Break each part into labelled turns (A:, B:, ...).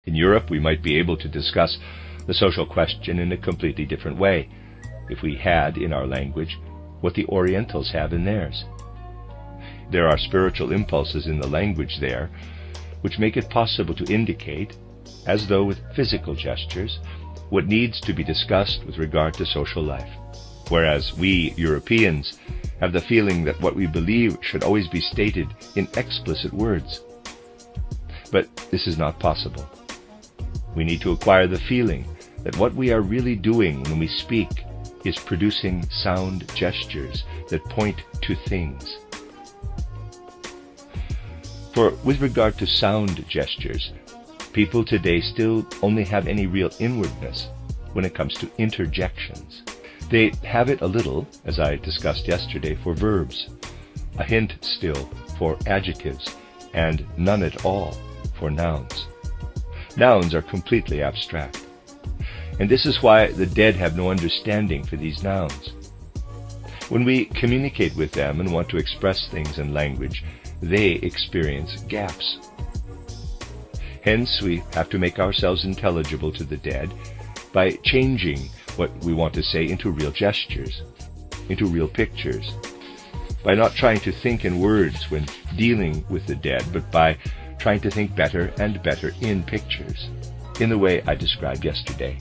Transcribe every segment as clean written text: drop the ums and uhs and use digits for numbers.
A: In Europe, we might be able to discuss the social question in a completely different way if we had in our language what the Orientals have in theirs. There are spiritual impulses in the language there which make it possible to indicate, as though with physical gestures, what needs to be discussed with regard to social life. Whereas we, Europeans, have the feeling that what we believe should always be stated in explicit words. But this is not possible. We need to acquire the feeling that what we are really doing when we speak is producing sound gestures that point to things. For with regard to sound gestures, people today still only have any real inwardness when it comes to interjections. They have it a little, as I discussed yesterday, for verbs, a hint still for adjectives, and none at all for nouns. Nouns are completely abstract. And this is why the dead have no understanding for these nouns. When we communicate with them and want to express things in language, they experience gaps. Hence, we have to make ourselves intelligible to the dead by changing what we want to say into real gestures, into real pictures, by not trying to think in words when dealing with the dead, but by trying to think better and better in pictures, in the way I described yesterday.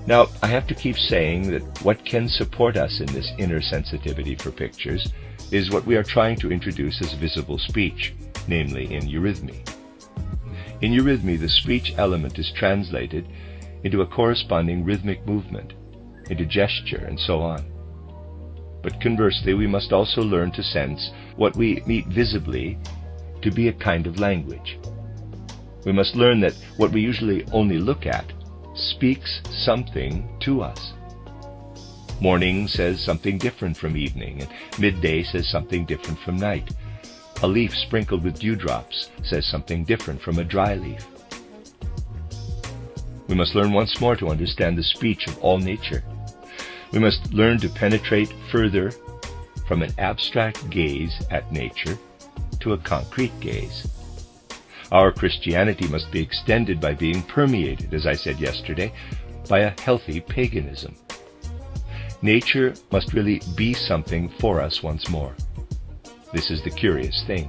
A: Now, I have to keep saying that what can support us in this inner sensitivity for pictures is what we are trying to introduce as visible speech, namely in eurythmy. In eurythmy, the speech element is translated into a corresponding rhythmic movement, into gesture, and so on. But conversely, we must also learn to sense what we meet visibly to be a kind of language. We must learn that what we usually only look at speaks something to us. Morning says something different from evening, and midday says something different from night. A leaf sprinkled with dewdrops says something different from a dry leaf. We must learn once more to understand the speech of all nature. We must learn to penetrate further from an abstract gaze at nature to a concrete gaze. Our Christianity must be extended by being permeated, as I said yesterday, by a healthy paganism. Nature must really be something for us once more. This is the curious thing.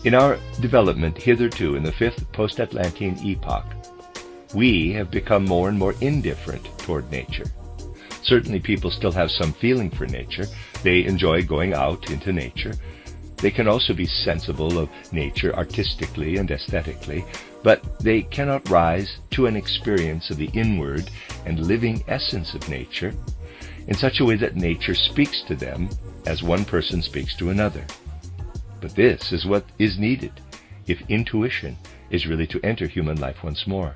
A: In our development hitherto in the fifth post-Atlantean epoch, we have become more and more indifferent toward nature. Certainly people still have some feeling for nature. They enjoy going out into nature. They can also be sensible of nature artistically and aesthetically, but they cannot rise to an experience of the inward and living essence of nature in such a way that nature speaks to them as one person speaks to another. But this is what is needed if intuition is really to enter human life once more.